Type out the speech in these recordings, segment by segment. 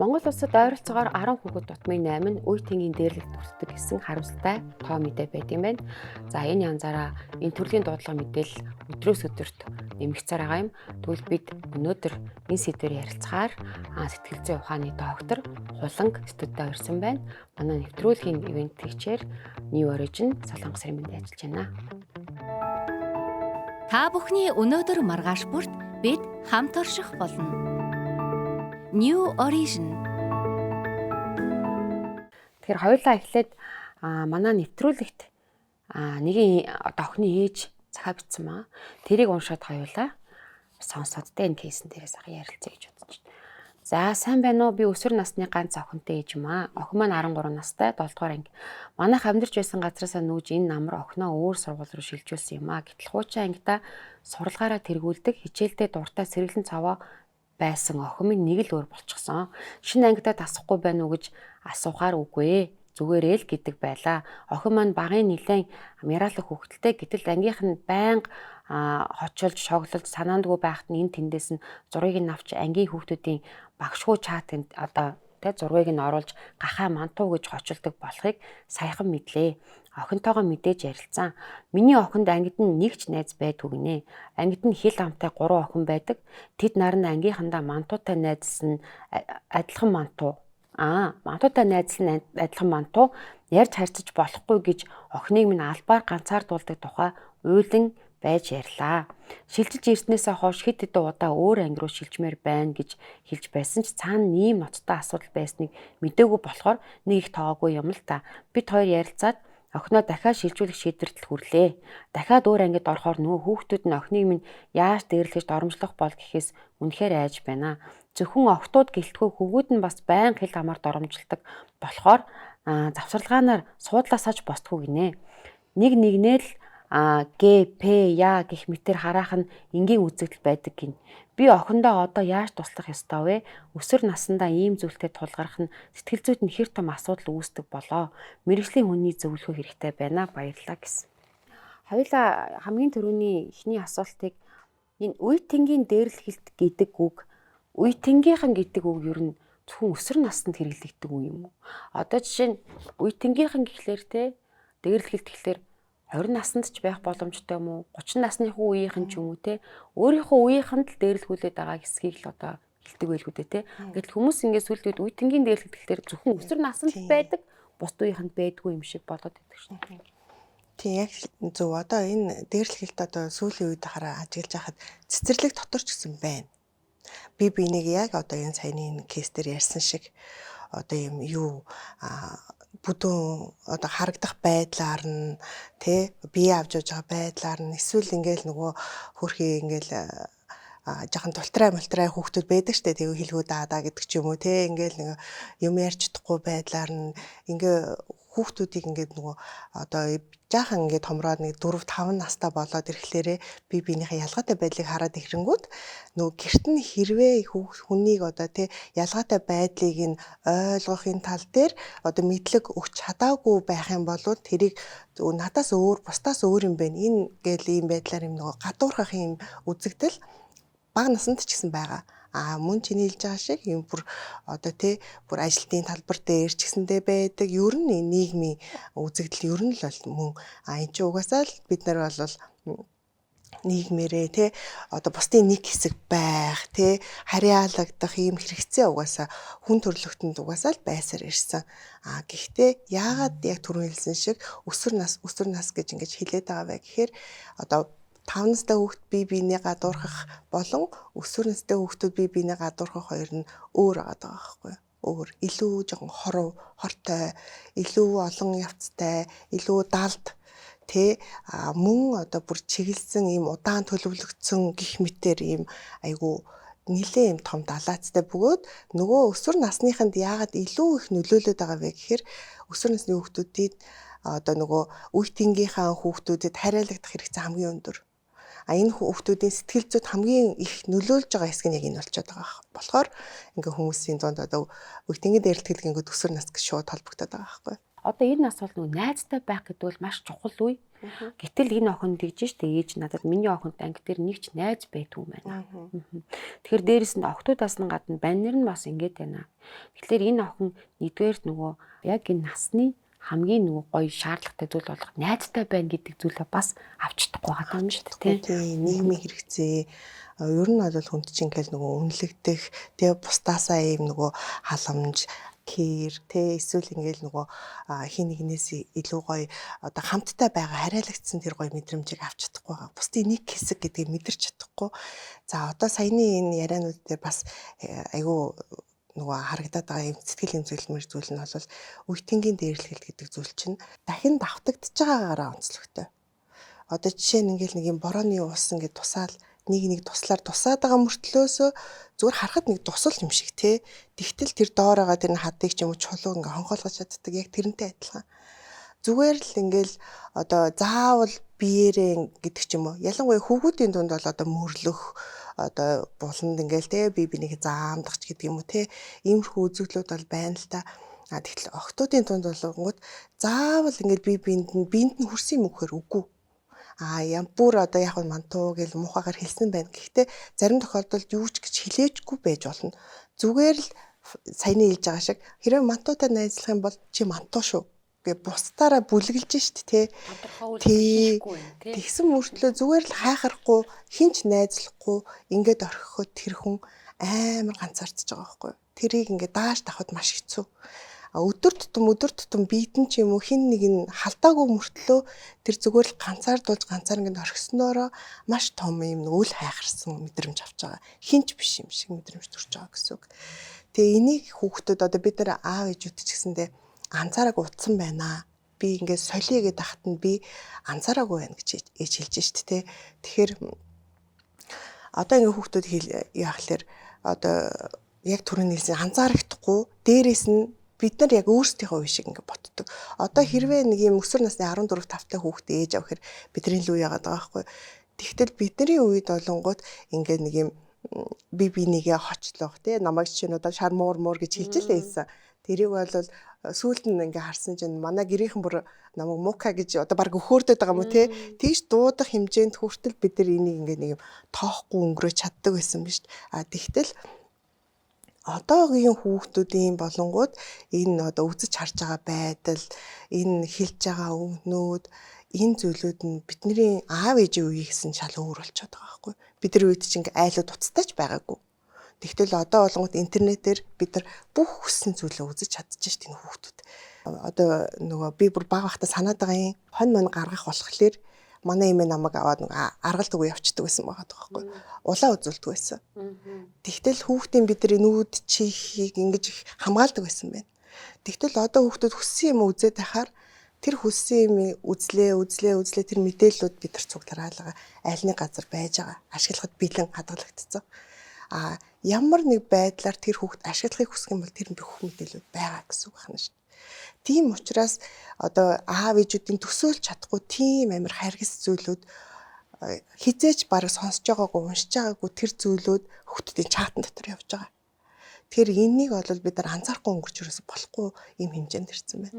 Монгол улсад ойролцоогоор 10 хүүхэд тутмын 8 нь үе тэнгийн дээрлэгт хүртдэг гэсэн харамсалтай тоо мэдээ байт юм байна. За энэ янзаараа энэ төрлийн дуудлага мэдээлэл өдрөөс өдөрт нэмэгцээр байгаа юм. Тэгвэл бид өнөөдөр энэ сэдвээр ярилцахаар сэтгэл зүйн ухааны доктор Хуланг студид ирсэн байна. Манай нэвтрүүлгийн ивент тгчээр New Origin Солонгос иргэнд ажиллаж байна. Та бүхний өнөөдөр маргааш бүрт бид хамт орших болно. New Origin. Тэгэхээр хоёулаа эхлээд манай нэвтрүүлэгт нэгэн охины ээж захаа бичсэн маа. Тэрийг уншаад хоёулаа сонсоод энэ кейсэн дээрээс ярилцъя гэж бодож байна. За сайн байна уу? Би өсвөр насны ганц охинтой ээж юм аа. Охин маань 13 настай, 7 дугаар анги. Манайх амьдарч байсан газраас нүүж энэ намар охиноо өөр сургууль руу шилжүүлсэн юм аа. Гэтэл хуучин ангидаа суралгаараа тэргүүлдэг, хичээлдээ дуртай сэргэлэн цаваа байсан охин минь нэг л өөр болчихсон. Шинэ ангидаа тасахгүй байна уу гэж асуухаар үгүй ээ. Зүгээрээ л гэдэг байлаа. Охин маань багын нилээн мяраалах хөвгөлтэй гэтэл ангийнх нь байнга хочилж, шоглолж санаандгүй байхад нь энэ тэндээс нь зургийг нь авч ангийн хүүхдүүдийн багшгүй чатанд зургийг нь оруулж гахаа мантуу гэж хочилдог болохыг саяхан мэдлээ. Охинтойгоо мэдээж ярилцсан. Миний охинд ангид нь нэг ч найз байдгүй гинэ. Ангид нь хил амтай 3 охин байдаг. Тэд нар нь ангийнхандаа мантуутай найзлсан адилхан мантуу. Мантуутай найзлан адилхан мантуу ярьж харьцаж болохгүй гэж охиныг минь албаар ганцаардуулдаг тухай уйлан байж ярьлаа. Шилжиж ирснээсээ хойш хэд хэдэн удаа өөр анги руу шилжмээр байна гэж хэлж байсан ч цаана ийм ноцтой асуудал байсныг мэдээгүй болохоор нэг их тоогүй юм л та. Бид хоёр ярилцаад охиноо дахиад шилжүүлэх шийдвэрт хүрлээ. Дахиад өөр ангид орохоор нөгөө хүүхдүүд нь охиныг минь яаж дээрлэж доромжлох бол гэхээс үнэхээр айж байна. Зөвхөн охтууд гэлтгүй хөвгүүд нь бас байнга хил хамаар доромжилдаг болохоор завсарлагаанаар суудлаасаач босдгүй гинэ. Нэгнээ л Г, П, Я гэх мэтэр хараах нь энгийн үзэгдэл байдаг гин. Би охиндоо одоо яаж туслах ёстой вэ? Өсвөр насндаа ийм зүйлтэй тулгарх нь сэтгэл зүйд нь хэр том асуудал үүсдэг болоо. Мэргэжлийн хүний зөвлөгөө хэрэгтэй байна. Баярлалаа гэсэн. Хоёулаа хамгийн түрүүний эхний асуултыг энэ үе тэнгийн дээрлэлт гэдэг үг, үе тэнгийнхэн гэдэг үг ер нь зөвхөн өсвөр наснд хэрэглэгддэг үг юм уу? Одоо жишээ нь үе тэнгийнхэн гэхлээр дээрлэлт гэхлээр 20 наснд ч байх боломжтой юм уу? 30 насны үеийнхэн ч юм уу те? Өөрийнхөө үеийнхэнд л дээрлэлгүүлээд байгаа хэсгийг л одоо хэлдэг байлгүй дээ те. Гэтэл хүмүүс ингээд сүлдээд үе тэнгийн дээрлэлт гэхлээр зөвхөн өсвөр наснд байдаг, бусд үеийнхэнд байдгүй юм шиг болоод байдаг шин. Тийм яг зөв. Одоо энэ дээрлэлт одоо сүүлийн үед хараа ажиглаж хахад цэцэрлэг дотор ч гэсэн байна. Би бинийг яг одоо энэ саяны кейс дээр ярьсан шиг одоо юм юу бүдүүн одоо харагдах байдлаар нь бие авч явж байгаа байдлаар нь эсвэл ингээл нөгөө хөрхий ингээл жоохон тултрай хүүхдүүд байдаг штэ тэгээ хэлгүү даадаа гэдэг ч юм уу ингээл нэг юм ярьж чадахгүй байдлаар нь ингээ хүүхдүүдийг ингээд нөгөө одоо жаахан ингээд томроод нэг 4-5 настай болоод ирэхлээрээ би биенийхээ ялгаатай байдлыг хараад ихэрэнгүүт нөгөө гэрт нь хэрвээ хүнийг одоо ялгаатай байдлыг нь ойлгохын тал дээр одоо мэдлэг өгч чадаагүй байх юм бол тэрийг надаас өөр бусдаас өөр юм байна. Энэ гээл ийм байдлаар юм нөгөө гадуурхах юм үзэгдэл бага наснд ч гэсэн байгаа. Мөн чиний хэлж байгаа шиг юм бүр одоо бүр ажилтны талбар дээр ч гэсэндээ байдаг. Ер нь нийгмийн үзэгдэл ер нь л бол мөн энэ ч угаасаа л бид нар бол нийгмээрээ одоо бусдын нэг хэсэг байх харьяалагдах ийм хэрэгцээ угаасаа хүн төрөлхтөнд угаасаа л байсаар ирсэн. Гэхдээ яагаад яг түрүүн хэлсэн шиг өсвөр нас гэж ингэж хэлээд байгаа вэ гэхээр одоо 5 настай хүүхэд бие биенээ гадуурхах болон өсвөр настай хүүхдүүд бие биенээ гадуурхах хоёр нь өөр байгаа байхгүй юу? Өөр илүү жоохон хортой, илүү олон явцтай, илүү далд мөн одоо бүр чиглэсэн ийм удаан төлөвлөгдсөн гих мэтэр ийм айгу нэлээ юм том далаацтай бөгөөд нөгөө өсвөр насныханд яагаад илүү их нөлөөлөд байгаа вэ гэхээр өсвөр насны хүүхдүүдийн одоо нөгөө үе тэнгийнхаа хүүхдүүдэд хариалагдах хэрэгцээ хамгийн өндөр. Энэ хүүхдүүдийн сэтгэл зүйд хамгийн их нөлөөлж байгаа хэсэг нь яг энэ болчиход байгаа болохоор ингээ хүмүүсийн дунд одоо үе тэнгийн дээрлэлт гэдэг нь өсвөр нас гэж шууд холбогдоод байгаа байхгүй. Одоо энэ нас бол нөгөө найзтай байх гэдэг бол маш чухал үе. Гэтэл энэ охин дэгж штэ ээж надад миний охинд анги дээр нэг ч найз байдгүй юм байна. Тэгэхээр дээрэс нь охтуудаас нь гадна баннер нь бас ингэж байна. Тэгэхээр энэ охин нэгдүгээр нөгөө яг энэ насны хамгийн нөгөө гоё шаардлагатай зүйл болох найзтай байна гэдэг зүйлээ бас авч чадахгүй байгаа юм шүү дээ тийм нийгмийн хэрэгцээ ер нь бол хүнд чинь ингээл нөгөө үнэлэгдэх тэгээ бусдаасаа ийм нөгөө халамж кэр тэ эсвэл ингээл нөгөө хин нэгнээс илүү гоё одоо хамттай байгаа хариалагдсан тэр гоё мэдрэмжийг авч чадахгүй байгаа. Бусдын нэг хэсэг гэдгийг мэдэрч чадахгүй. За одоо саяны энэ ярианууд дээр бас айгүй нөгөө харагдаад байгаа юм сэтгэл эмзэглэмэр зүйл нь бол үеийнгийн дээрлэхэл гэдэг зүйл чинь дахин давтагдж байгаагаараа онцлогтой. Одоо жишээ нь ингээл нэг юм борооны уус ингээд тусаал нэг туслаар тусаад байгаа мөртлөөсөө зүгээр харахад нэг тусал юм шиг те. Тэгтэл тэр доор байгаа тэр хадыг ч юм уу чулуу ингээ хонхоолгож чаддаг яг тэрнтэй адилхан. Зүгээр л ингээл одоо заавал биеэрээ гэдэг ч юм уу. Ялангуяа хүүхдүүдийн дунд бол одоо мөрлөх одоо буланд ингээл те би бинийг заамдах ч гэдэг юм уу те. Иймэрхүү үзэгдлүүд бол байна л та. Тэгтэл охтуудын дунд болгонгууд заавал ингээл биенд нь хүрсэн юм өгөхөр үгүй. Ям бүр одоо яг нь мантуу гэл муухагаар хэлсэн байна. Гэхдээ зарим тохиолдолд юу ч гэж хэлээчгүй байж болно. Зүгээр л саяны хэлж байгаа шиг хэрвээ мантуутай найзлах юм бол чи мантуу шүү гэ бусдаараа бүлгэлж штт те. Тэгсэн мөртлөө зүгээр л хайхарахгүй хинч найзлахгүй ингээд орхиход тэр хүн амар ганцаардж байгаа байхгүй. Тэрийг ингээд дааш давхад маш хэцүү. Өдөр тутам биедэн ч юм уу хин нэг нь халтаагүй мөртлөө тэр зүгээр л ганцаардуулж ганцаар ингээд орхисноороо маш том юм үл хайхарсан мэдрэмж авч байгаа. Хинч биш юм шиг мэдрэмж төрж байгаа гэсэн үг. Тэгээ энийг хүүхдүүд одоо бид нар аав ээжүүд ч гэсэндээ анзаараагүй утсан байна. Би ингээд солиё гэдэг хат нь би анзаараагүй байна гэж ээж хэлж штт те. Тэгэхээр одоо ингээд хүүхдүүд яахлаар одоо яг түрүүний хэлсэн анзаарахдаггүй дээрээс нь бид нар яг өөрсдийнхөө үе шиг ингээд ботдог. Одоо хэрвээ нэг юм өсвөр насны 14 5-тай хүүхдээ ээж авахэр бидний л үе яагаад байгаа байхгүй. Тэгтэл бидний үед болонгууд ингээд нэг юм би бинийгээ хочлох тий намайг чинь одоо шар муур гэж хэлж л байсан. Тэрийг бол сүүлд нь ингээ харсан чинь манай гэрийнхэн бүр намайг мука гэж одоо баг өхөөрдөд байгаа юм уу тий. Тэгж дуудах хэмжээнд хүртэл бид нар энийг ингээ нэг юм тоохгүй өнгөрөөж чаддаг байсан биз. Тэгтэл одоогийн хүүхдүүдийн болонгууд энэ одоо үзэж харж байгаа байдал, энэ хэлж байгаа өгнүүд, энэ зүйлүүд нь бидний аав ээжийн үеийнээс нь шал өөр болчиход байгаа байхгүй. Бидний үед чинь ингээ айлууд уцтайч байгаагүй. Тэгтэл одоо болгоод интернетээр бид нар бүх хүссэн зүйлээ үзэж чадчих шít энэ хүүхдүүд. Одоо нөгөө би бүр баг бахта санаад байгаа юм. Хонь мань гаргах болохоор манай эмээ намайг аваад аргалдаг уу явчихдаг байсан байгаа байхгүй. Улаа үзүүлдэг байсан. Тэгтэл хүүхдийн бидний нүүд чихийг ингэж хамгаалдаг байсан байна. Тэгтэл одоо хүүхдүүд хүссэн юм үзээд байхаар тэр хүссэн юм үзлээ тэр мэдээллүүд бид нар цуглараалгаа айлны газар байж байгаа. Ашиглахад бэлэн хадгалагдсан. Ямар нэг байдлаар тэр хүүхд ашиглахыг хүсэх юм бол тэр бүх мэдээлүүд байгаа гэсэн үг байна шүү. Тийм учраас одоо аав ээжүүдийн төсөөлж чадахгүй тийм амар харгас зүйлүүд хизээч бараг сонсож байгаагүй уншиж байгаагүй тэр зүйлүүд хүүхдүүдийн чатан дотор явж байгаа. Тэгэхээр энийг бол бид нар анзаарахгүй өнгөрч ерөөсө болохгүй юм хэмжээнд ирсэн байна.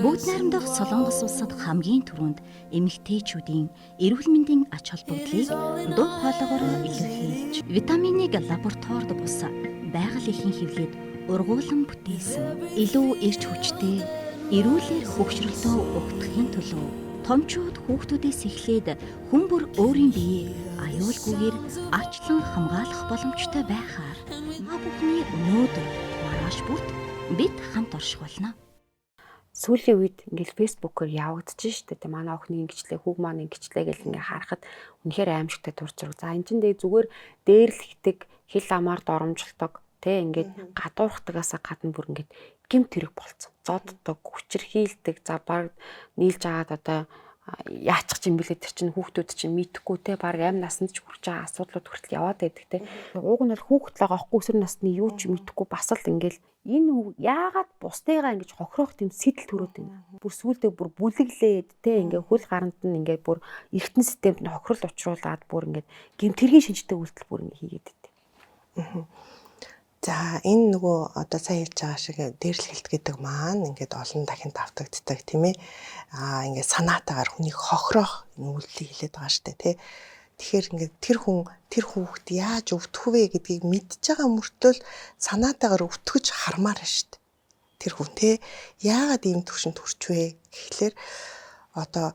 Бүгд найрамдах Солонгос улсад хамгийн түрүүнд эмэгтэйчүүдийн эрүүл мэндийн ач холбогдлыг дуу хоолойгоор илэрхийлж, витаминыг лабораторид бус байгаль эхийн хэвлээд ургуулсан бүтээсэн. Илүү эрч хүчтэй эрүүлэр хөгшрөлтөө өгдөхийн төлөө томчууд хүүхдүүдээс эхлээд хүн бүр өөрийн биеийг аюулгүйгээр арчлан хамгаалах боломжтой байхаар бүхний өнөөдөр маргааш бүрт бид хамт орших болно. Сүүлийн үед ингээл фэйсбүүкээр явагдаж штэ тэ манай охины ингэчлээ хүүг маань ингэчлээ гэл ингээ харахад үнэхээр аимшигтай тур зураг. За энэ чинь зүгээр дээрлэхдэг хил амаар доромжилдог тэ ингээд гадуурхдагаас гадна бүр ингээд гэмт хэрэг болцсон. Зоддог, хүчрхийлдэг, за баг нийлж агаад одоо яачих юм бэлээ тэр чинь хүүхдүүд чинь мэдхгүй те баг амь насанд ч хүрч байгаа асуудлууд хүртэл яваад байдаг те. Ууг нь бол хүүхэд л байгаа ахгүй өсвөр насны юу ч мэдхгүй бас л ингээл энэ яагаад бусдыгаа ингэж хохирох тийм сэтэл төрөөд байна. Бүр сүулдэ бүр бүлэглээд те ингээ хөл гаранд нь ингээ бүр эргэтэн системд нь хохирол учруулад бүр ингээ гэмтэргийн шинжтэй үйлдэл бүр ингээ хийгээд байдаг. За энэ нөгөө одоо сайн хэлж байгаа шиг дээрлэхэлт гэдэг маань ингээд олон дахин давтагддаг тийм ээ. Ингээд санаатаагаар хүнийг хохирох үйлдэл хэлээд байгаа шүү дээ тий. Тэгэхээр ингээд тэр хүүхэд яаж өвдөх вэ гэдгийг мэдж байгаа мөртлөө санаатаагаар өвтгөж хармаар байна шүү дээ. Тэр хүн тий яагаад ийм төвшөнд хүрч вэ гэхлээр одоо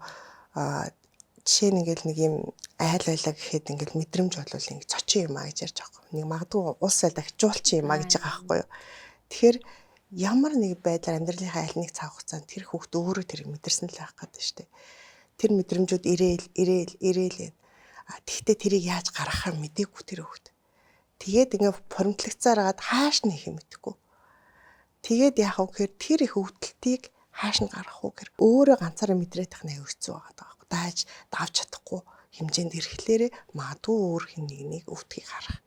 жишээ нь ингээл нэг юм айл байлаа гэхэд ингээл мэдрэмж болвол ингэ цочин юм а гэж ярьж байгаа юм. Нэг магадгүй ус байлаа хичуулчин юм а гэж байгаа байхгүй юу. Тэгэхээр ямар нэг байдлаар амьдралынхаа аль нэг цаг хугацаанд тэр хүүхд өөрөө тэрийг мэдэрсэн л байх гэдэг шүү дээ. Тэр мэдрэмжүүд ирээл. Тэгтээ тэрийг яаж гаргахаар мэдээгүй тэр хүүхд. Тэгээд ингээ поромтлогцоор агаад хааш нь их юм мэдэхгүй. Тэгээд яах вэ гэхээр тэр их өвдөлтийг хааш нь гаргах уу гэхээр өөрөө ганцаараа мэдрээд тах нэг хэцүү байгаа байхгүй. Дааж давж чадахгүй хэмжээнд ирэхлээр магадгүй өөр хин нэг өвдгийг харах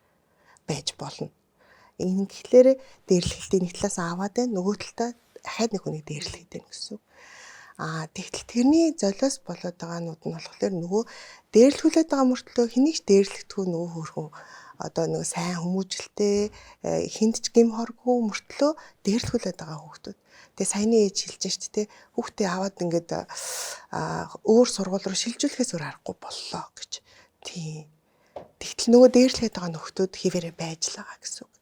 байж болно. Ингэхлээр дээрлэхэлтийн нэг талаас аваад байна, нөгөө талдаа дахиад нэг хүнийг дээрлэхэд байна гэсэн. Тэгтэл тэрний золиос болоод байгаа нууд нь болохоор нөгөө дээрлэхүүлээд байгаа мөртлөө хэнийг ч дээрлэхдэггүй нөгөө хөрхөн одоо нөгөө сайн хүмүүжлтэй хинд ч гим хоргүй мөртлөө дээрлэхүүлээд байгаа хүүхдүүд. Тэгээ саяны ээж хэлж штэ тэ хүүхдээ аваад ингээд өөр сургууль руу шилжүүлэхээс өөр аргагүй боллоо гэж. Тийм. Тэгтэл нөгөө дээрлэхэд байгаа нөхдүүд хിവэрэ байж л байгаа гэсэн үг.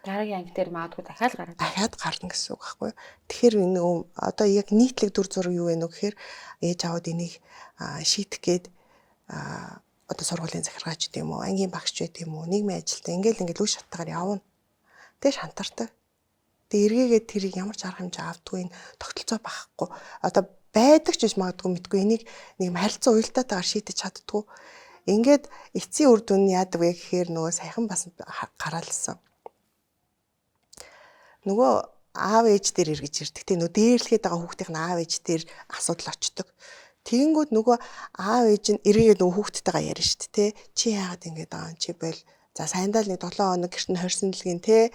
Дараагийн анги дээр магадгүй дахиад гарна гэсэн үг байхгүй. Тэгэхээр нөгөө одоо яг нийтлэг дүр зураг юу вэ нөх гэхээр ээж аваад энийг шийдэх гээд одоо сургуулийн захиргаач гэдэг юм уу, ангийн багш гэдэг юм уу, нийгмийн ажилтан ингээл үе шаттайгаар явна. Тэгээ шантардаг. Тэгээ эргээгээд тэрийг ямар ч арга хэмжээ авдгүй тогтолцоо багхгүй. Одоо байдаг ч гэж магадгүй мэдгүй энийг нэг харилцан уялдаатайгаар шийдэж чаддгүй. Ингээд эцсийн үр дүн нь яадаг вэ гэхээр нөгөө саяхан бас гараалсан. Нөгөө аав ээж дээр эргэж ирдэг. Тэ нөгөө дээрлэхэд байгаа хүүхдийн аав ээж дээр асуудал очдог. Тэгэнгүүт нөгөө аав ээж нь эргээд нөгөө хүүхдтэйгээ ярина шүү дээ. Чи яагаад ингэж байгаа юм чи бол за саяндаа л нэг 7 хоног гэрт нь хорьсон л гин те.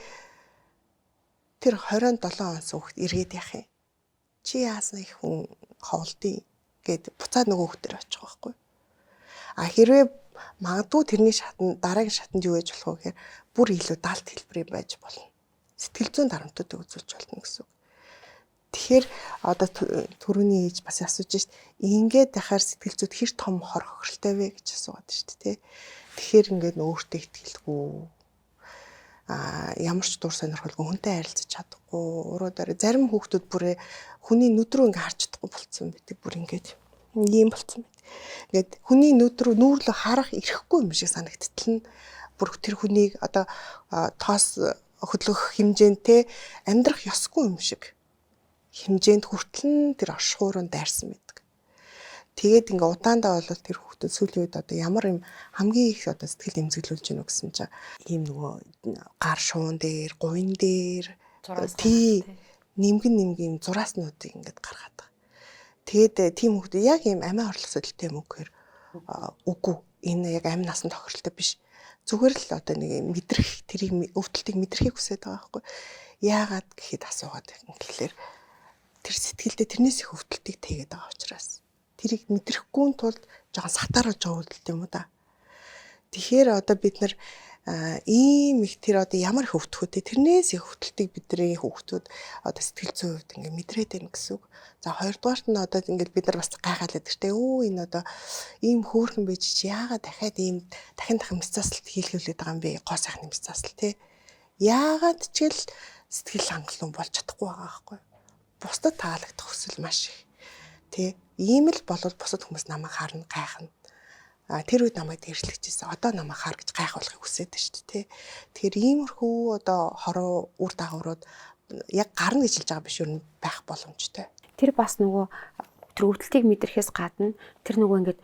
Тэр 27 онс хүүхд эргээд яах юм? Чи яасан их хүн ховлдیں۔ Гэд буцаад нөгөө хүүхдээр очих байхгүй. Хэрвээ магадгүй тэрний шатнд дараагийн шатнд юу гэж болох вэ гэхээр бүр илүү даалт хэлбэрийн байж болно. Сэтгэл зүйн дарамтуудыг үзүүлж болно гэсэн үг. Тэгэхээр одоо түрүүний ээж бас асууж шít. Ингээд дахаар сэтгэл зүйд хэр том хор хохиролтой вэ гэж асуугаад шít тий. Тэгэхээр ингээд өөртөө итгэлгүй ямар ч дур сонирхолгүй хүнтэй харилцаж чадахгүй уруудаараа зарим хүүхдүүд бүрээ хүний нүд рүү ингээд харж чадахгүй болцсон байдаг бүр ингээд ийм болцсон байдаг. Ингээд хүний нүд рүү нүүрлө харах ирэхгүй юм шиг санагдтал нь бүр тэр хүнийг одоо тоос хөдлөх хэмжээнд амьдрах ёсгүй юм шиг хэмжээнд хүртэл тэр оршихуурын дайрсан байдаг. Тэгээд ингээ удаандаа бол тэр хүүхдүүд сүүлийн үед одоо ямар юм хамгийн их одоо сэтгэл эмзэглүүлж гинөө гэсэн чинь ийм нөгөө гар шуун дээр, гуйн дээр тий нэмгэн зурааснуудыг ингээд гаргаад байгаа. Тэгээд тийм хүүхдүүд яг ийм амиа орлох сөдөлтэй юм уу гэхээр үгүй энэ яг амь насанд тохиролтой биш. Зүгээр л одоо нэг мэдрэх тэрийг өвдөлтийг мэдрэхийг хүсэж байгаа байхгүй. Яагаад гэхэд асуугаад байна гэхлээр тэр сэтгэлдээ тэрнээс их өвдөлтийг тэгээд байгаа учраас тэрийг мэдрэхгүй тулд жоохон сатаарж байгаа өвдөлт юм уу да. Тэгэхээр одоо бид нар ийм их тэр одоо ямар их өвдөх вэ? Тэрнээс их өвдөлтийг бидний хүүхдүүд одоо сэтгэл зүйн хувьд ингээ мэдрээд байна гэсэн үг. За хоёрдугаарт нь одоо ингээд бид нар бас гайхаад байдаг те. Энэ одоо ийм хөөрхөн байж чи яагаад дахиад ийм дахин мэцаасалт хийлгүүлээд байгаа юм бэ? Гоо сайхны мэцаасалт те. Яагаад ч л сэтгэл хангалуун болж чадахгүй байгаа байхгүй. Бусдад таалагдах хүсэл маш их. Тэ ийм л болоод бусад хүмүүс намайг харна, гайхна. Тэр үед намайг дээршлэгчээсэн. Одоо намайг хаар гэж гайхуулахыг хүсээд байна шүү дээ. Тэгэхээр иймэрхүү одоо хоруу үр дагаврууд яг гарна гэж хэлж байгаа биш юу байх боломжтой. Тэр бас нөгөө тэр өвдөлтийг мэдрэхээс гадна тэр нөгөө ингээд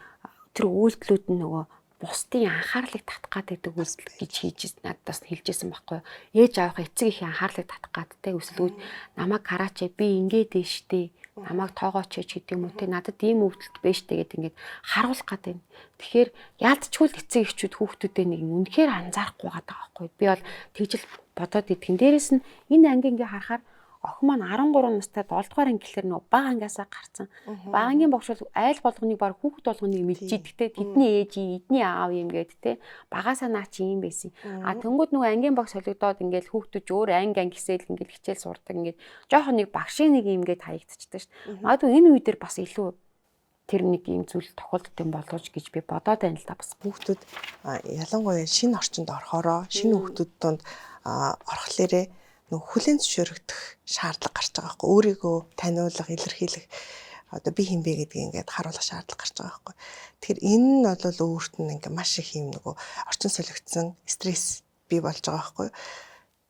тэр үйлдэлүүд нь нөгөө бусдын анхаарлыг татах гэдэг үйлдэл гэж хийж надаас хэлжсэн байхгүй. Ээж аавынхаа эцэг ихийн анхаарлыг татах гадтай өсөлгүүд намайг хараач би ингээд дээ штэ. Намайг тоогооч гэдэг юм уу те надад ийм өвдөлт байж штэ гэдэг ингээд харуулах гэдэг. Тэгэхээр яалтчгүй л эцэг эхчүүд хүүхдүүдэд нэг үнэхээр анзаарахгүй байгаа байхгүй. Би бол тэгжил бодоод идэгэн. Дээрээс нь энэ анги ингээ харахаар охин маань 13 настай 7 дугаар анги гэхэлэр нөгөө бага ангиасаа гарсан. Бага ангийн багш бол айл болгоныг баг хүүхэд болгоныг мэдчихэдэг те. Тэдний ээж юм, эдний аав юм гээд те. Багаасаа наа чи юм байсан. Тэнгүүд нөгөө ангийн баг солигдоод ингээл хүүхдүүд өөр анги гэсэл ингээл хичээл сурдаг ингээд жоохон нэг багшийн нэг юм гээд хаягдчихдаг шүү дээ. Магадгүй энэ үе дээр бас илүү тэр нэг юм зүйл тохиолддог юм болооч гэж би бодоод байна л да бас. Хүүхдүүд ялангуяа шинэ орчинд орохороо шинэ хүүхдүүд донд орохлээрээ нөгөө хүлээн зөвшөөрөгдөх шаардлага гарч байгаа байхгүй. Өөрийгөө таниулах, илэрхийлэх одоо би хин бэ гэдгийг ингээд харуулах шаардлага гарч байгаа байхгүй. Тэгэхээр энэ нь бол өөрт нь ингээд маш их юм нөгөө орчин солигдсон стресс бий болж байгаа байхгүй.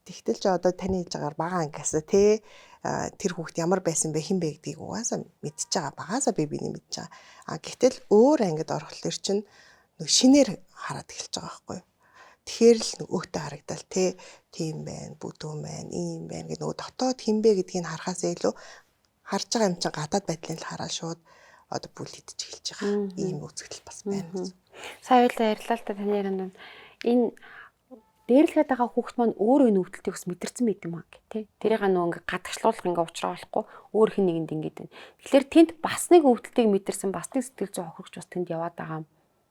Тэгтэл ч одоо таны хэлж байгаагаар бага ангиасаа тий тэр хүүхд ямар байсан бэ хин бэ гэдгийг угаасаа мэдчихэж байгаа. Багаасаа биений мэдчихэж байгаа. Гэтэл өөр ангид орохлоор чинь нөгөө шинээр хараад эхэлж байгаа байхгүй. Тэгэхээр л нөгөөтөө харагдал тийм байна, бүдүүн байна, ийм байна гэдэг нөгөө дотоод хинбэ гэдгийг харахаас илүү харж байгаа юм чинь гадаад байдлыг л хараад шууд одоо бүлэдэж эхэлж байгаа. Ийм үзэгдэл бас байна. Сая хоёулаа ярьлаа л та таны ярианд энэ дээрлэхэд байгаа хүүхд маань өөрөө энэ өвдөлтийг бас мэдэрсэн байт юм аа тий. Тэрийг нөгөө ингээ гадагшлуулах ингээ уучраа болохгүй өөр хин нэгэнд ингээд байна. Тэгэхээр тэнд бас нэг өвдөлтийг мэдэрсэн бас нэг сэтгэл зүйн хохирогч бас тэнд яваад байгаа юм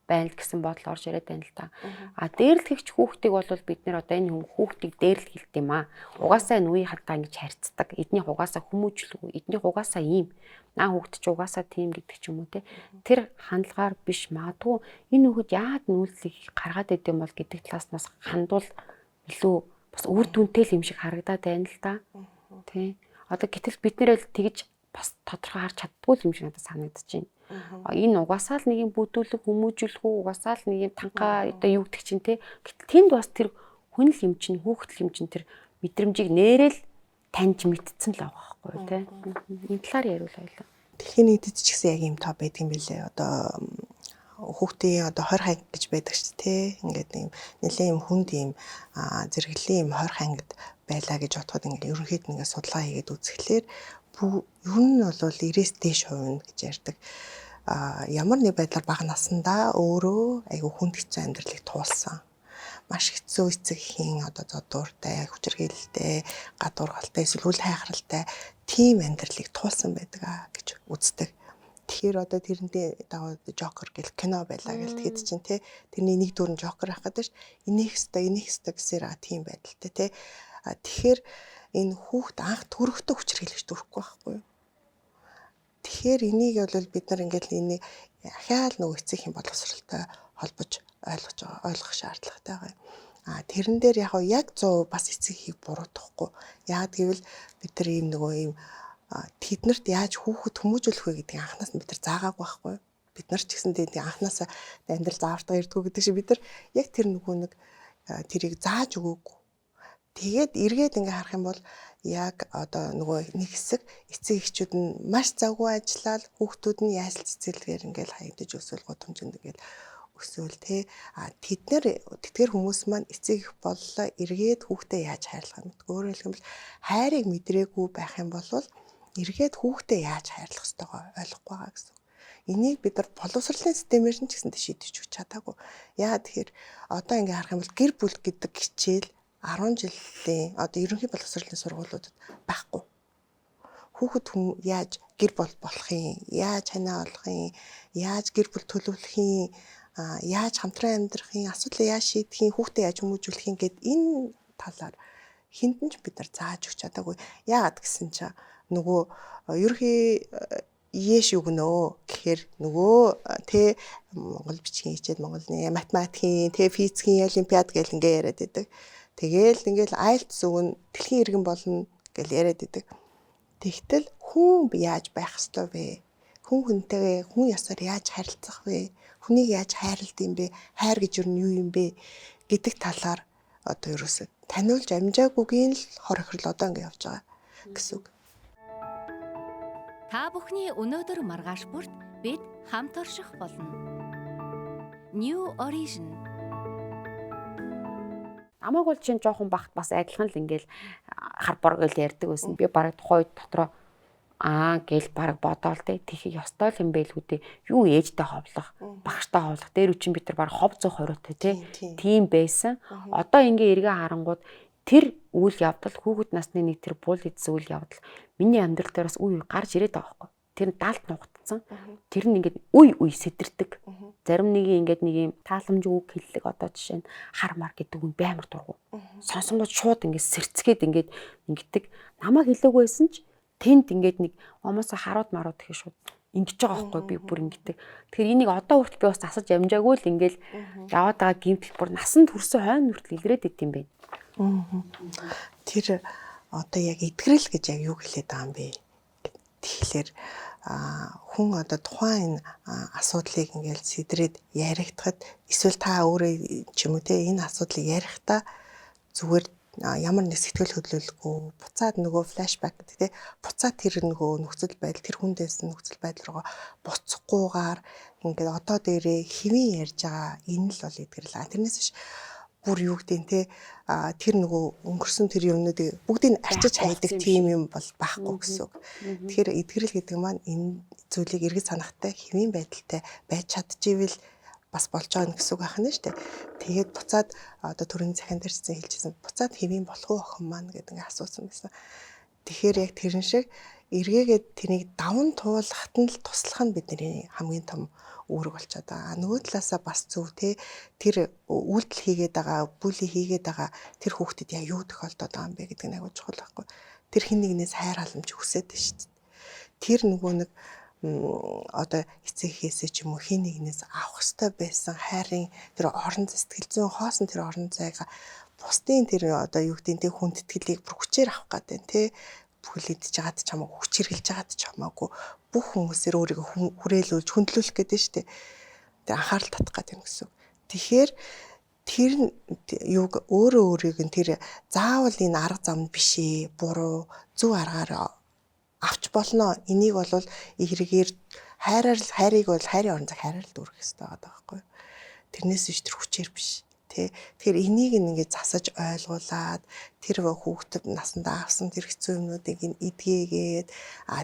байна л гэсэн бодол орж ирээд байна л та. Дээрлэхэгч хүүхдийг бол бид нэр одоо энэ хүүхдийг дээрлэх юм аа. Угаасаа энэ үеийн хатаа ингэж харьцдаг. Эднийх угаасаа хүмүүжлэг, эднийх угаасаа ийм. Наа хүүхд ч угаасаа тийм гэдэг ч юм уу те. Тэр хандлагаар биш магадгүй энэ хүүхд яагаад нүүлсийг гаргаад идэм бол гэдэг талаас нас хандвал илүү бас үр дүнтэй л юм шиг харагдаад байна л та. Тэ. Одоо гэтэл бид нэр л тэгж бас тодорхой харж чаддгүй юм шиг надад санагдаж байна. Энэ угаасаа л нэг юм бүдүүлэг хүмүүжүүлэх үү угаасаа л нэг юм танхаа одоо юу гэдэг чинь те. Гэтэл тэнд бас тэр хүн л юм чинь хүүхдэл юм чинь тэр мэдрэмжийг нээрэл таньж мэдсэн л байгаа байхгүй те. Энэ талаар яриул байлаа. Дэлхийн нийтэд ч гэсэн яг юм тоо байдаг юм билээ. Одоо хүүхдийн одоо 20 анги гэж байдаг шүү дээ. Ингээд юм нэлээд юм хүнд юм зэрэглэлийн юм 20 ангид байлаа гэж бодоход ингээд ерөнхийд ингээд судалгаа хийгээд үзэхлээр ер нь бол 90-с дээш хувь гэж ярьдаг. Ямар нэг байдлаар бага насандаа өөрөө айгүй хүнд хэцүү амьдралыг туулсан. Маш хэцүү эцэгхийн одоо зодууртай, хүчирхийлэлтэй, гадуургалтай, эсвэл үл хайхралтай тийм амьдралыг туулсан байдаг гэж үздэг. Тэгэхээр одоо тэрнээ дагуу Жокер гэл кино байлаа гэл тэгэд чинь те тэрний нэг дүрэн Жокер ах гэдэг ш. Энийх өстой гэсээр тийм байдалтай те. Тэгэхээр энэ хүүхд анх төрөхдөө хүчирхийлэгч төрөхгүй байхгүй юу? Тэгэхээр энийг бол бид нар ингээд энийг ахаал нөгөө эцэгхийн боловсролтой холбож ойлгох шаардлагатай байгаа. Тэрэн дээр яг 100% бас эцэгхийг буруутгахгүй. Яг гэвэл бид нар ийм нөгөө ийм тэднэрт яаж хүүхэд хүмүүжүүлэх вэ гэдгийг анханаас нь бид нар заагаагүй байхгүй юу? Бид нар ч гэсэн тэгээд анханаас амьдрал заавартай ирдгүү гэдэг шиг бид нар яг тэр нөгөө нэг тэрийг зааж өгөөгүй. Тэгээд эргээд ингээ харах юм бол яг одоо нөгөө нэг хэсэг эцэг эхчүүд нь маш завгүй ажиллаад хүүхдүүд нь яасл цэцэрлэгээр ингээл хаягдаж өсвөл гудамжинд ингээл өсвөл те тэдгээр хүмүүс маань эцэг их боллоо эргээд хүүхдээ яаж хайрлах юм бэ? Өөрөөр хэлбэл хайрыг мэдрээгүй байх юм бол эргээд хүүхдээ яаж хайрлах ёстойгоо ойлгохгүй байгаа гэсэн. Энийг бид нар боловсролын системээр нь ч гэсэн шийдэж өгч чадаагүй. Яагаад тэгэхээр одоо ингээ харах юм бол гэр бүл гэдэг хичээл 10 жилийн одоо ерөнхий боловсролын сургуулиудад байхгүй. Хүүхэд яаж гэр бол болох юм, яаж ханаа олох юм, яаж гэр бүл төлөвлөх юм, яаж хамтран амьдрах юм, асуудлыг яаж шийдэх юм, хүүхдээ яаж хүмүүжүүлэх юм гэд энэ талаар хинтэн ч бид нар зааж өгч чадаагүй. Яагаад гэсэн чинь нөгөө ерөнхий Еш өгнөө гэхээр нөгөө Монгол бичгийн хичээл Монголны математикийн физикийн олимпиад гэл ингээ яриад байдаг. Тэгээл ингээл IELTS өгн дэлхийн иргэн болно гэж яриад идэг. Тэгтэл хүн яаж байх ёстой вэ? Хүн хүнтэйгээ хүн ёсоор яаж харилцах вэ? Хүнийг яаж хайрлах юм бэ? Хайр гэж юу юм бэ? Гэдэг талаар одоо ерөөсөө таниулж амжаагүйгийн л хор хохирол одоо ингэ явж байгаа гэсэн үг. Та бүхний өнөөдөр маргааш бүрт бид хамт орших болно. New Origin. Намайг бол чинь жоохон багт бас адилхан л ингээл хар бор гэл ярьдаг байсан. Би бараг тухайн үед дотроо Гэл баг бодоол те тийхийг ёстой л юм байлгүй те. Юу ээжтэй ховлох, багштай ховлох. Дээр үчин бид нар баг хов 120 те. Тийм байсан. Одоо ингээ эргээ харангууд тэр үйл явдал хүүхэд насны нэг тэр бул идсэн үйл явдал миний амьдрал дээр бас үе гарч ирээд байгаа байхгүй. Тэр далд нугдсан. Тэр нь ингээд үе сэтэрдэг. Зарим нэг ингээд нэг юм тааламжгүй үг хэллэг одоо жишээ нь хар мар гэдэг үг баймар дургу. Сонсонгод шууд ингээд сэрцгээд ингээд ингэдэг. Намайг хэлээгүй байсан ч тэнд ингээд нэг омоосо харууд марууд гэх шууд ингэж байгаа байхгүй би бүр ингэдэг. Тэгэхээр энийг одоо хүртэл би бас засаж амжаагүй л ингээл яваад байгаа гэмтэл бүр насанд хүрсэн хойно хүртэл илрээд идэм бэ. Тэр одоо яг итгэрэл гэж яг юу хэлээд байгаа юм бэ? Тэгэхээр хүн одоо тухайн асуудлыг ингээл сэдрээд яригдахад эсвэл та өөрөө ч юм уу те энэ асуудлыг ярихдаа зүгээр ямар нэг сэтгэл хөдлөлгүй буцаад нөгөө флашбек гэдэг те буцаад тэр нөгөө нөхцөл байдал тэр хүндээс нөхцөл байдал руу буцахгүйгээр ингээд одоо дээрээ хэвэн ярьж байгаа энэ л бол итгэрэл. Тэрнээс биш бүр юу гэдэг те тэр нөгөө өнгөрсөн тэр юмнуудыг бүгдийг арчиж хайдаг тийм юм бол байхгүй гэсэн үг. Тэгэхээр итгэрэл гэдэг маань энэ зүйлийг эргэж санахтай хэвэн байдалтай байж чадчихвэл бас болж байгаа гэсэн үг байна шүү дээ. Тэгээд буцаад одоо төрийн захиан дээрсэн хэлжсэн буцаад хэвэн болох уу охин маань гэдэг ингээ асуусан байсан. Тэгэхээр яг тэрэн шиг эргээгээд тэрийг даван туулахад нь л туслах нь бидний хамгийн том үүрэг болчиход байгаа. Нөгөө талаасаа бас зөв те тэр үйлдэл хийгээд байгаа, бүлий хийгээд байгаа тэр хүүхдэд яг юу тохиолдоод байгаа юм бэ гэдэг нь агуу чухал байхгүй. Тэр хин нэгнээс хайр халамж хүсээд байна шүү дээ. Тэр нөгөө нэг одоо эцэгхээсээ ч юм уу хин нэгнээс авах ёстой байсан хайрын тэр орон сэтгэл зүйн хоосон тэр орон зайгаа бусдын тэр одоо юу гэдэг нь хүндэтгэлийг бүр хүчээр авах гэдэг нь те бүлэдж жагаад ч хамаагүй хүч хэрглэж жагаад ч хамаагүй бүх хүмүүсээр өөрийгөө хүрээлүүлж хөндлүүлэх гэдэг нь шүү дээ. Тэр анхаарал татах гэдэг юм гэсэн. Тэгэхээр тэр юуг өөрийг нь тэр заавал энэ арга зам биш ээ буруу зөв аргаар авч болно. Энийг бол эргээр хайрыг бол хайрын орон зай хайраар л дүүрэх хэрэгтэй байгаа байхгүй. Тэрнээс биш тэр хүчээр биш. Тэгэхээр энийг ингээд засаж ойлгуулад тэр хүүхэд насандаа авсан тэр хэцүү юмнуудыг эдгээгээд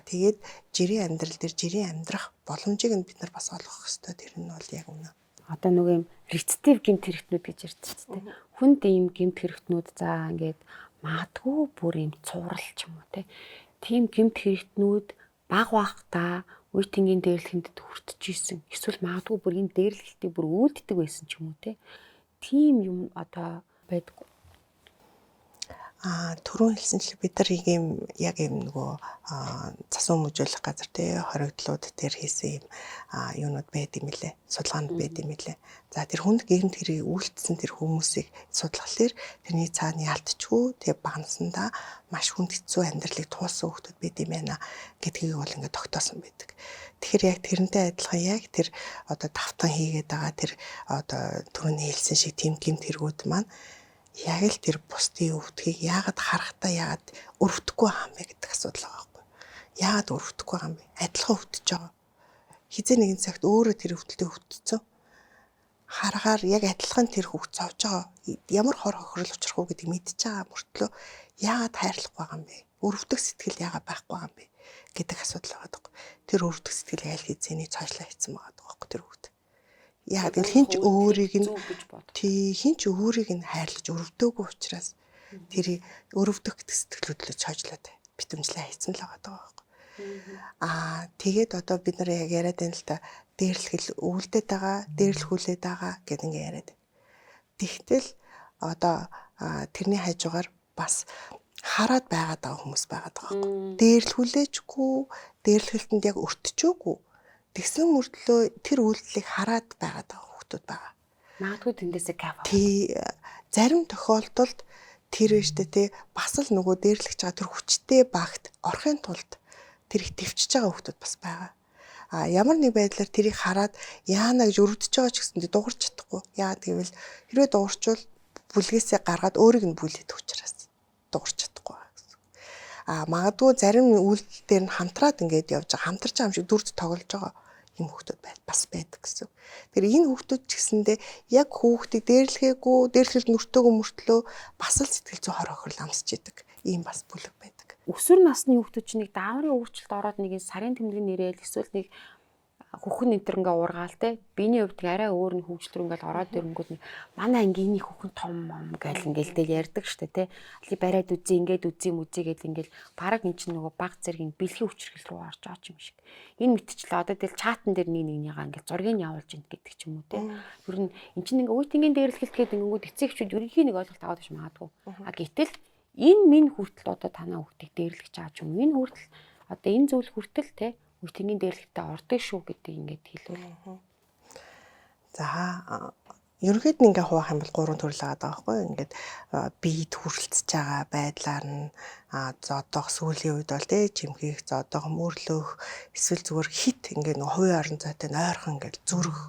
тэгээд жирийн амьдрал дээр жирийн амьдрах боломжийг нь бид нар бас олгох хэрэгтэй. Тэр нь бол яг үнэ. Одоо нөгөө юм рецептив гэмт хэрэгтнүүд гэж ярьдаг тийм. Хүнд ийм гэмт хэрэгтнүүд за ингээд магадгүй бүр юм цуврал ч юм уу тийм гэмт хэрэгтнүүд баг багтаа үе тэнгийн дээрлэхэнд хүртэж исэн. Эсвэл магадгүй бүр энэ дээрлэлтийг бүр үүддэг байсан ч юм уу тийм юм одоо байдгүй. Түрүүн хэлсэнчлэн бид нар яг юм нөгөө засуун мөжөөлөх газар хоригдлууд дээр хийсэн юм юунууд байд юм лээ. Судалгаанд байд юм лээ. За тэр хүнд гэмт хэрэг үйлдэлсэн тэр хүмүүсийг судлахлаар тэрний цаана ялтчгүй тэгээ багнасандаа маш хүнд хэцүү амьдралыг туулсан хүмүүс байд юм байна гэдгийг бол ингээд тогтоосон байдаг. Тэгэхээр яг тэрнтэй адилхан яг тэр одоо давтан хийгээд байгаа тэр одоо түрүүний хэлсэн шиг тийм гэмт хэрэгүүд маань яг л тэр бусдын өвдгийг яагаад харахтаа яагаад өрөвдөхгүй байгаа юм бэ гэдэг асуудал байгаа байхгүй. Яагаад өрөвдөхгүй байгаа юм бэ? Адилхан өвдөж байгаа. Хизээ нэгэн цагт өөрөө тэр өвдөлтөд өвдсөн. Харахаар яг адилхан тэр хөвгт зовж байгаа. Ямар хор хохирол учрах уу гэдгийг мэдчихэж байгаа мөртлөө яагаад хайрлахгүй байгаа юм бэ? Өрөвдөх сэтгэл яагаад байхгүй байгаа юм бэ гэдэг асуудал байгаа байхгүй. Тэр өрөвдөх сэтгэл аль хизээний цаашлаа хийцэн байгаа байхгүй тэр хөвгт. Яг л хинч өөрийг нь хинч өөрийг нь хайрлаж өрөвдөөгүй учраас тэр өрөвдөх гэдэг сэтгэлөдлөж хожлоод битэмжлээ хийцэн л байгаа байхгүй. Тэгээд одоо бид нар яг яриад байна л да дээрлэхэл өвлдөд байгаа, дээрлэхүүлээд байгаа гэдэг ингээ яриад. Тэгтэл одоо тэрний хажуугаар бас хараад байгаад байгаа хүмүүс байгаад байгаа байхгүй. Дээрлэхүүлээчгүй, дээрлэхэлтэнд яг өртчихөөгүй. Тэгсэн мөртлөө тэр үйлдэлийг хараад байгаад байгаа хүмүүс байгаа. Магадгүй тэндээсээ кав. Зарим тохиолдолд тэр өштэй бас л нөгөө дээрлэж байгаа тэр хүчтэй багт орохын тулд тэр их төвчж байгаа хүмүүс бас байгаа. Ямар нэг байдлаар тэрийг хараад яана гэж өрөвдөж байгаа ч гэсэндээ дуурч чадахгүй. Яагаад гэвэл хэрвээ дуурчвал бүлгээсээ гаргаад өөрийг нь бүлээд учраас дуурч чадахгүй. Магадгүй зарим үйлдэл дээр нь хамтраад ингээд явж байгаа, хамтарч байгаа юм шиг дүрд тоглож байгаа юм хүмүүс бас байдаг гэсэн. Тэгэхээр энэ хүмүүс ч гэсэндээ яг хүүхдийг дээрлэхээгүй, дээрлэхэд нүртөөгүй мөртлөө бас л сэтгэл зүйн хор хохирол амсч идэг. Ийм бас бүлэг байдаг. өсвөр насны хүүхдүүд чинь нэг дааврын өөрчлөлт ороод нэг сарын тэмдэг нэрэл эсвэл нэг хөхн энтер ингээ уургаал те биений хувьд арай өөр нэг хөгжил рүү ингээл ороод ирэнгүүт нэг манай ангийн хөхн том гээл ингээл дээл ярьдаг штэ те али бариад үзье ингээд үзье мүзье гэл ингээл бараг эн чинь нөгөө баг зэргийн бэлгийн хүчрхэл рүү орж байгаа юм шиг энэ мэдчихлээ одоо тэл чатан дээр нэг нэгнийгаа ингээд зургийг явуулж ин гэдэг ч юм уу те ер нь эн чинь ингээ үеийнгийн дээрлэхэлт гэдэг ингээд эцэгчүүд ерөнхийн нэг ойлголт аваад иж магадгүй а гэтэл энэ минь хүртэл одоо танаа хүүхдийг дээрлэж байгаа ч юм энэ хүртэл одоо энэ зүйл хүртэл те үеийнгийн дээрлэгтээ ордог шүү гэдэг ингээд хэлв. За ерөнхийд нь ингээ хуваах юм бол 3 төрөл байгаа байхгүй ингээд биед хүрэлцэж байгаа байдлаар нь зодоох сүүлийн үед бол тий чимхийх зодоох мөрлөх эсвэл зүгээр хит ингээ нэг хувийн орон зайтай ойрхон ингээ зүрх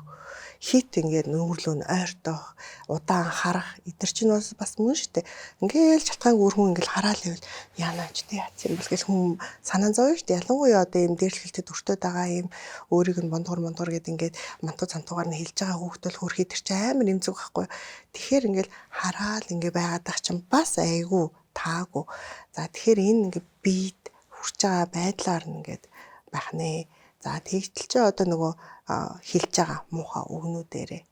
хит ингээд нүүрлөө нь ойртох удаан харах эдгэр чинь бас мөн шүү дээ. Ингээл чатгаан өрхөн ингээл хараал ивэл яанаач тий яц юм бэл гэл хүм санаа зовё шүү дээ. Ялангуяа одоо ийм дээрлэлтэд өртөөд байгаа ийм өөрийг нь бондгор гэд ингээд мантуу цантуугаар нь хэлж байгаа хүүхдөл хөрхий тэр чинь амар юм зүг байхгүй. Тэгэхээр ингээл хараал ингээ байгаад ах чинь бас айгүй таагүй. За тэгэхээр энэ ингээ биед хүрч байгаа байдлаар нь ингээд байх нэ. За тэгтэл чи одоо нөгөө хэлж байгаа муухай үгнүүдээрээ.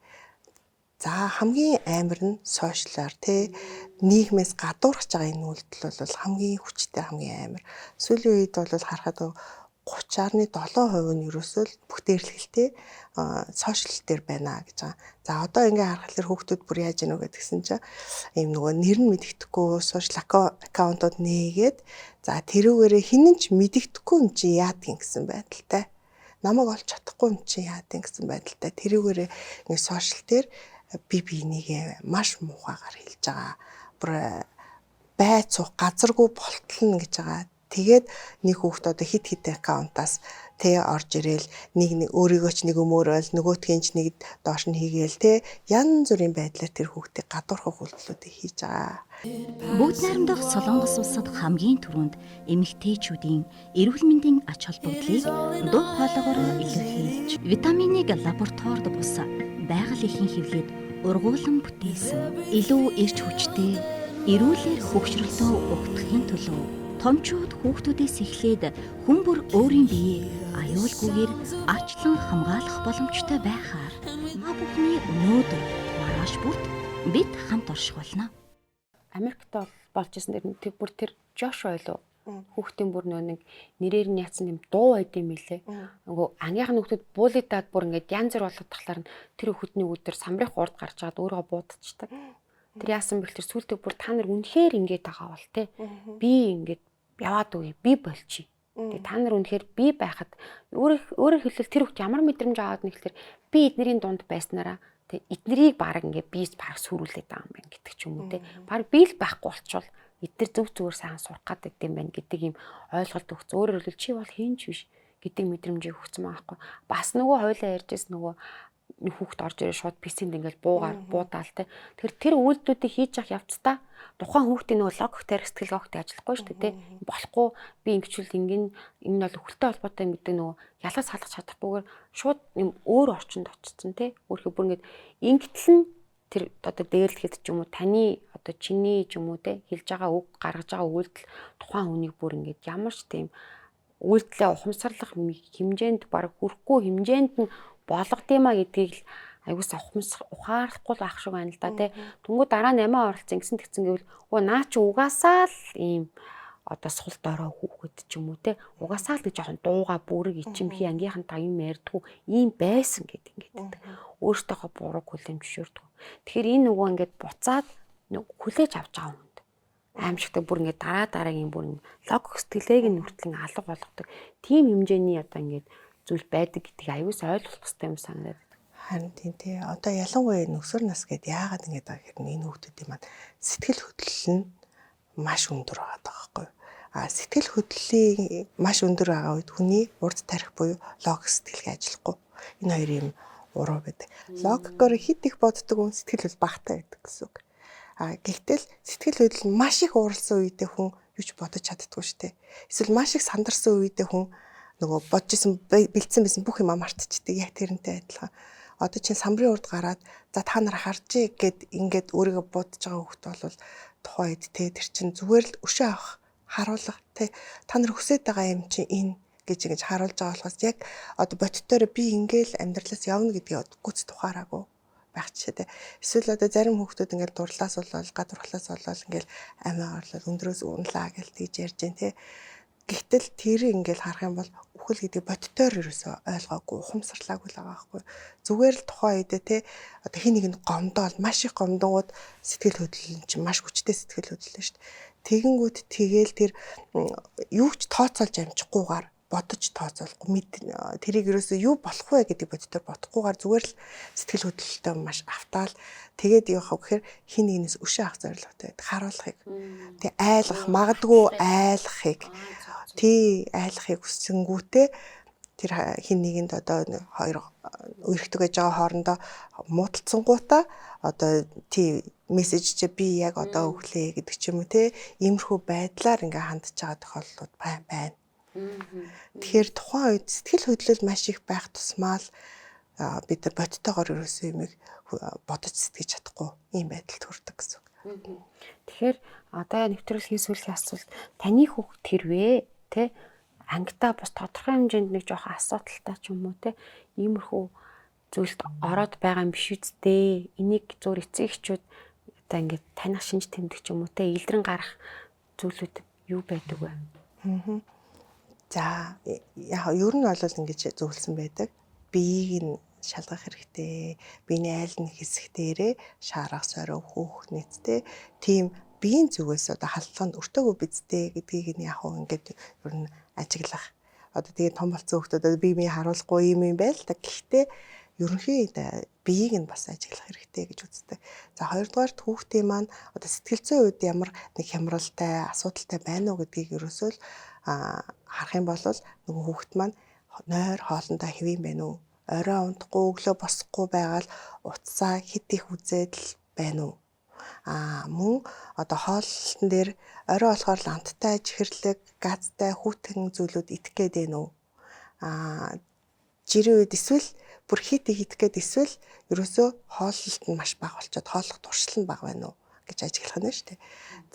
За хамгийн амар нь сошиалар тий нийгмээс гадуурхаж байгаа энэ үйлдэл бол хамгийн хүчтэй хамгийн амар. Сүүлийн үед бол харахад 30.7% нь ерөөсөө бүх дээрлэхэлтэй сошиал дээр байна гэж байгаа. За одоо ингээ харахад хүүхдүүд бүр яаж ийнө гэдгсэн чинь ийм нөгөө нэр нь мэддэхгүй сошиал аккаунтууд нээгээд за тэрүүгээрээ хинэн ч мэддэхгүй юм чи яадгийн гэсэн байдалтай. Намайг олж чадахгүй юм чи яадгийн гэсэн байдалтай. Тэрүүгээрээ ингээ сошиал дээр би бинийгээ маш муухайгаар хэлж байгаа. Бүр байц суух газаргүй болтолно гэж байгаа. Тэгээд нэг хүүхд одоо хит аккаунтаас тэ орж ирээл нэг өөрийгөө ч нэг өмөөрөөл нөгөөтгийн ч нэг доош нь хийгээл тэ янз бүрийн байдлаар тэр хүүхдийг гадуурхах үйлдэлүүдийг хийж байгаа. Бүгд найрамдах Солонгос улсад хамгийн түрүүнд эмэгтэйчүүдийн эрүүл мэндийн ач холбогдлыг дуу хоолойгоор илэрхийлж, витаминыг лабораторид бус байгаль эхийн хэвлээд ургуулсан бүтээсэн. Илүү эрч хүчтэй эрүүлэр хөгшрөлтөө өгдөхийн төлөө томчууд хүүхдүүдээс эхлээд хүн бүр өөрийн биеийг аюулгүйгээр ачлан хамгаалах боломжтой байхаар маа бүхний өнөөдөр маргааш бүрт бид хамт оршихолно. Америкт болж исэн тэр бүр тэр Жошуа ойлоо хүүхдийн бүр нэг нэрээр нь яцсан юм дуу байд юм билэ. Нөгөө ангийнхан хүүхдүүд буулидаад бүр ингээд янз бүр болгох талаар тэр хүүхдний өдөр самрын урд гарч чаад өөрөө буудчихдаг. Тэр яасан бэл тэр сүултээ бүр та нар үнэхээр ингээд байгаа бол те. Би ингээд яваад үгүй би болчих. Тэгээ та нар үнэхээр би байхад өөрөөр хэлбэл тэр хүүхд ямар мэдрэмж аваад нэхлээр би эднэрийн дунд байснараа тэгээ эднэрийг баг ингээд бийс баг сүрүүлээд байгаа юм байна гэдэг ч юм уу те. Баг би л байхгүй болчвол эдгээр зүгээр сайхан сурах гэдэг юм байна гэдэг юм ойлголт өгч өөрөөр хэлбэл чи бол хинч биш гэдэг мэдрэмжийг өгсөн байгаа байхгүй. Бас нөгөө хойлоо ярьжсэн нөгөө хүүхд орж ирээ шууд писэнд ингээл буудаал те. Тэр үйлдэлүүдийг хийж явах явцдаа тухайн хүүхдийн нөгөө логик сэтгэл гоогт ажиллахгүй шүү дээ те. Болохгүй би ингэчүүл энэ бол өвөлтэй холбоотой юм гэдэг нөгөө ялгаж салгах чадахгүйгээр шууд юм өөр орчинд очсон те. Өөрхий бүр ингээд ингэтэл нь тэр одоо дээрлэхэд ч юм уу таны одоо чиний ч юм уу те хэлж байгаа үг гаргаж байгаа үйлдэл тухайн хүнийг бүр ингээд ямар ч тийм үйлдэлээ ухамсарлах хэмжээнд баг хүрэхгүй хэмжээнд нь болгодъемаа гэдгийг л аюулсаа ухаарлахгүй байх шиг байна л да тий. Түнгүү дараа нь амиа оролцсон гэсэн тэгсэн гэвэл наа чи угаасаа л ийм одоо сул дорой хүүхэд ч юм уу тий. Угаасаа л жоохон дууга бүрэг ичимхий ангийнхантаа юм ярьдгүү ийм байсан гэдэг ингээд. Өөртөөхөө буруу хүлэмжшөөрдөг. Тэгэхээр энэ нөгөө ингээд буцаад хүлээж авч байгаа хүнд аимшигтай бүр ингээд дараагийн бүр логик сэтгэлээг нь хүртэл алга болгодог. Тийм хэмжээний одоо ингээд зүйл байдаг гэдгийг аюус ойлгох хэрэгтэй юм санагдаад. Харин тийм тий. Одоо ялангуяа өсвөр нас гэдээ яагаад ингэж байгаа гэхээр энэ хүүхдүүдийн маань сэтгэл хөдлөл нь маш өндөр байгаа байхгүй юу? Сэтгэл хөдлөлийн маш өндөр байгаа үед хүний урд тарих буюу логик сэтгэлгээ ажиллахгүй. Энэ хоёр юм уруу байдаг. Логикоор хит их боддог хүн сэтгэл хөдлөл багтаа байдаг гэсэн үг. Гэхдээ сэтгэл хөдлөл маш их ууралсан үедээ хүн юу ч бодож чаддгүй шүү дээ. Эсвэл маш их сандарсан үедээ хүн нөгөө бодож исэн бэлдсэн байсан бүх юм мартчихдаг яг тэрнтэй адилхан. Одоо чинь самбарын урд гараад за та нар харж гэд ингээд өөрийгөө бодож байгаа хүүхд бол тухайд те тэр чинь зүгээр л өшөө авах харуулах тий та нар хүсэж байгаа юм чи энэ гэж ингэж харуулж байгаа болохоос яг одоо бодтоор би ингээл амьдралаас явна гэдгийг гүц тухаараагүй байх жишээ тий. Эсвэл одоо зарим хүүхдүүд ингээл дурлаас болол гадуурхлаас болол ингээл амиа орлол өндрөөс унлаа гэж тийж ярьж дээ тий. Гэтэл тэр ингээл харах юм бол үхэл гэдэг бодтоор ерөөсөө ойлгоогүй ухамсарлаагүй л байгаа байхгүй. Зүгээр л тухайн үедээ те одоо хин нэг нь гомдоол маш их гомдонгууд сэтгэл хөдлөл чинь маш хүчтэй сэтгэл хөдлөл шүү дээ. Тэгэнгүүт тэгээл тэр юу ч тооцоолж амжихгүйгээр бодож тооцоолохгүй тэрийг ерөөсөө юу болох вэ гэдэг бодтоор бодохгүйгээр зүгээр л сэтгэл хөдлөлтөд маш автаал тэгээд явах гэхээр хин нэгнээс өшөө авах зорилготой байдаг харуулахыг. Тэг айлгах магадгүй айлахыг айлахыг хүссэнгүүтээ тэр хин нэгэнд одоо хоёр үерхдэг байж байгаа хоорондоо муудалцсангуудаа одоо мессеж чи би яг одоо өглөө гэдэг ч юм уу те иймэрхүү байдлаар ингээ хандж байгаа тохиолдлууд байна. Тэгэхээр тухайн үед сэтгэл хөдлөл маш их байх тусмаа л бид нар бодтойгоор ерөөсөө юмыг бодож сэтгэж чадахгүй ийм байдалд хүрдэг гэсэн үг. Тэгэхээр одоо нэвтрүүлгийн сүүлийн асуулт таны хүүхд хэрвээ тэ ангидаа бас тодорхой хэмжээнд нэг жоохон асуудалтай ч юм уу тэ иймэрхүү зүйлд ороод байгаа юм биш үсттэй энийг зөөр эцэг эхчүүд одоо ингээд таних шинж тэмдэг ч юм уу тэ илрэн гарах зүйлүүд юу байдаг вэ? За яг ер нь бол ингэж зөвлөсөн байдаг. Биеийг нь шалгах хэрэгтэй. Биений айл нэг хэсэг дээрээ шаарах сорив хөөх нийтдээ тийм биеийн зүгээс одоо халдлаганд өртөөгөө бидтэй гэдгийг нь яг ингээд ер нь ажиглах. Одоо тэгээ том болсон хүмүүсд бие харуулахгүй юм байл та. Гэхдээ ерөнхийдөө биеийг нь бас ажиглах хэрэгтэй гэж үздэг. За хоёрдугаар хүүхдийн маань одоо сэтгэл зүйн үед ямар нэг хямралтай, асуудалтай байна уу гэдгийг ерөөсөө л харах юм бол нөгөө хүүхд маань нойр хоолндоо хэвэн байна уу? Орой унтахгүй өглөө босохгүй байгаад утсаа хит их үзээд л байна уу? Мөн одоо хооллолтон дээр орой болохоор ланттай, чихэрлэг, газтай, хүүтэн зүйлүүд идэх гээд байна уу? Жирийн үед эсвэл бүр хит идэх гээд эсвэл ерөөсөө хооллолт нь маш бага болчиход хооллох туршил нь бага байна уу гэж ажиглах нь шүү дээ.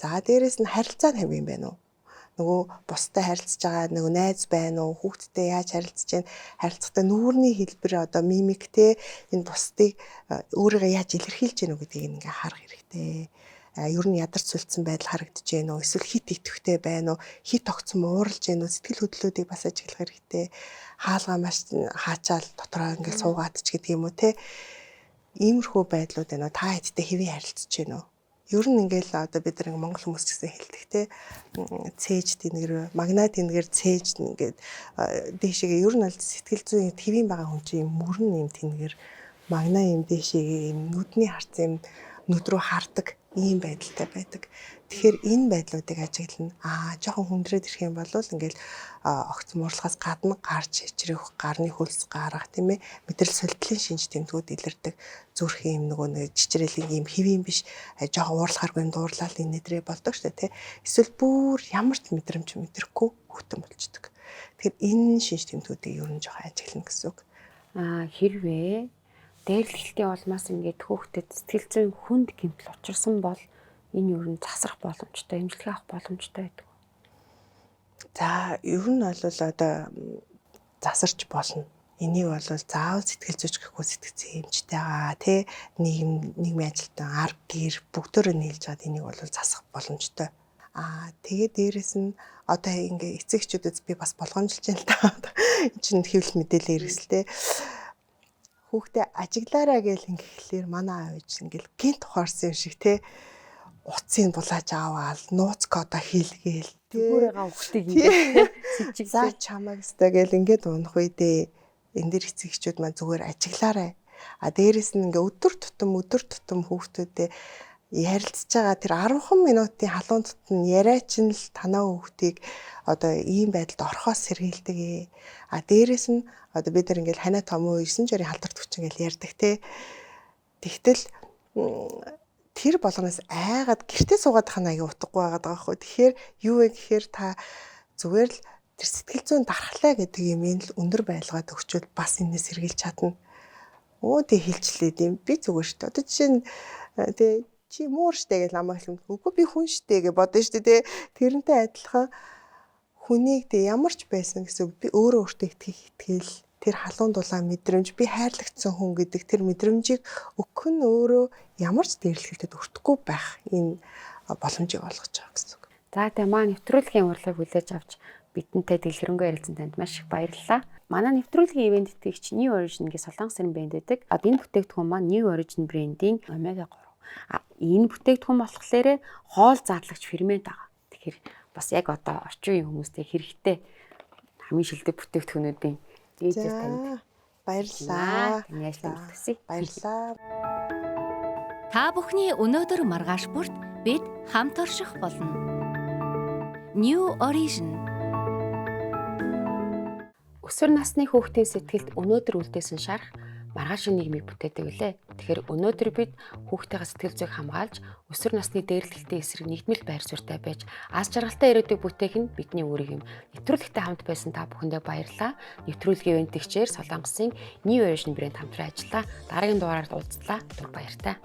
За дээрэс нь харилцаа нь хэвэн байна уу? Нөгөө бустай харилцаж байгаа нөгөө найз байна уу? Хүүхдтэй яаж харилцаж байна? Харилцахтаа нүүрний хэлбэр одоо мимиктэй энэ бусдыг өөрийгөө яаж илэрхийлж гэнэ гэдгийг ингээ харах хэрэгтэй. Ер нь ядарч сүлдсэн байдал харагдаж байна уу? Эсвэл хит итгэвтэй байна уу? Хит огцом ууралж байна уу? Сэтгэл хөдлөлүүдийг бас ажиглах хэрэгтэй. Хаалгаа маш хаачаал дотроо ингээ суугаад ч гэдэг юм уу те. Иймэрхүү байдлууд байна уу? Та хэдтэй хэвээ харилцаж байна уу? Ер нь ингээл одоо бид нар монгол хүмүүс ч гэсэн хэлдэг те. Цээж тэнгэр, магнат тэнгэр, цээж ингээд дээшээгээ ер нь бол сэтгэл зүйн хэвийн байгаа хүн чинь мөрөн юм тэнгэр, магна юм дээшээгээ юм нүдний харц юм нүд рүү хардаг ийм байдалтай байдаг. Тэгэхээр энэ байдлуудыг ажиглана. Жоохон хүндрээд ирэх юм бол ингээл огц муурлахаас гадна гарч ичрэх, гарны хөлс гарах тийм ээ. Мэдрэл солилтлын шинж тэмдгүүд илэрдэг. Зүрхийн юм нөгөө нэг чичрэлийн юм хэвийн биш жоохон уурлахааргүй юм дуурлал инээдрээ болдог шүү дээ тий. Эсвэл бүр ямар ч мэдрэмж мэдрэхгүй хөтөн болчдөг. Тэгэхээр энэ шинж тэмдгүүдийг ер нь жоохон ажиглана гэсэн үг. Хэрвээ дээрлэлтийн улмаас ингээд хүүхдэд сэтгэл зүйн хүнд гэмтэл учирсан бол энэ юу н засах боломжтой, эмчилгээ авах боломжтой байдаг. За ер нь бол одоо засарч болно. Энийг бол заавал сэтгэл зүйч гэхгүй сэтгцэн эмчтэйгаа тий нийгмийн ажилтан арга гэр бүгдөө нийлж чад энийг бол засах боломжтой. Тэгээд дээрэс нь одоо ингээ эцэг эхчүүдэд би бас болгоомжилж байна л да. Энэ чинь хэвлэл мэдээлэл хэрэгсэлтэй. Хүүхдээ ажиглаараа гэл ингэхлээр манай аавч ингээл гинт ухаарсан юм шиг те утсыг булааж аваал нууц кода хийлгээл Зүгүүрээгаа хүүхдийг ингээд сэжиг за чамаг өстэй гэл ингээд унах үедээ энэ дэр эцэг эхчүүд маань зүгээр ажиглаарай. Дээрэс нь ингээ өдөр тутам хүүхдүүдэд ярилцж байгаа тэр 10 минутын халуун тутам яриач нь л танаа хүүхдийг одоо ийм байдалд орхоос сэргийлдэг. Дээрэс нь одоо бид нар ингээл ханаа том уу 9 жирийн халдварт хүч ингээл ярьдаг те. Тэгтэл тэр болгоноос айгаад гэртээ суугаад хана аяа утгагүй байгаад байгаа хгүй. Тэгэхээр юу вэ гэхээр та зүгээр л тэр сэтгэл зүйн дархлаа гэдэг юм ин л өндөр байлгаад өгчвөл бас энэс сэргийлж чадна. Тэг хэлчлээд юм би зүгээр шүү дээ. Одоо жишээ нь тэг чи муур штэ гэж намайг хэлмэ. Үгүй би хүн штэ гэж бодно штэ тий. Тэрнтэй адилхан хүнийг тий ямар ч байсан гэсэн би өөрөө өөртөө итгэл тэр халуун дулаан мэдрэмж би хайрлагдсан хүн гэдэг тэр мэдрэмжийг өгөх нь өөрөө ямар ч дээрлэхэлтэд өртөхгүй байх энэ боломжийг олгож байгаа гэсэн үг. За тэгээ маа нэвтрүүлгийн урлагийг хүлээж авч бидэнтэй дэлгэрэнгүй ярилцсан танд маш их баярлалаа. Манай нэвтрүүлгийн ивент итгэгч New Origin гэх солонгос ирэн брэнд байдаг. Энэ бүтээгдэхүүн маань New Origin брендийн Omega 3. Энэ бүтээгдэхүүн болохоор хоол заадлагч фермент байгаа. Тэгэхээр бас яг одоо орчин үеийн хүмүүстээ хэрэгтэй хамгийн шилдэг бүтээгдэхүүнүүдийн дээжээс танд баярлалаа. Таны ажлыг үлдэсье. Баярлалаа. Та бүхний өнөөдөр маргааш бүрт бид хамт орших болно. New Origin. Өсвөр насны хүүхдийн сэтгэлд өнөөдөр үлдээсэн шарх маргаашийн нийгмийг бүтээдэг үлээ. Тэгэхээр өнөөдөр бид хүүхдийн сэтгэл зүйг хамгаалж өсвөр насны дээрлэлтийн эсрэг нийгмэл байр суурьтай байж аз жаргалтай ирээдүйг бүтээх нь бидний үүрэг юм. Нэвтрүүлэгтээ хамт байсан та бүхэндээ баярлалаа. Нэвтрүүлгийн ивэнтгчээр Солонгосын New Origin брэнд хамтран ажиллаа. Дараагийн дугаараар уулзлаа. Түр баяртай.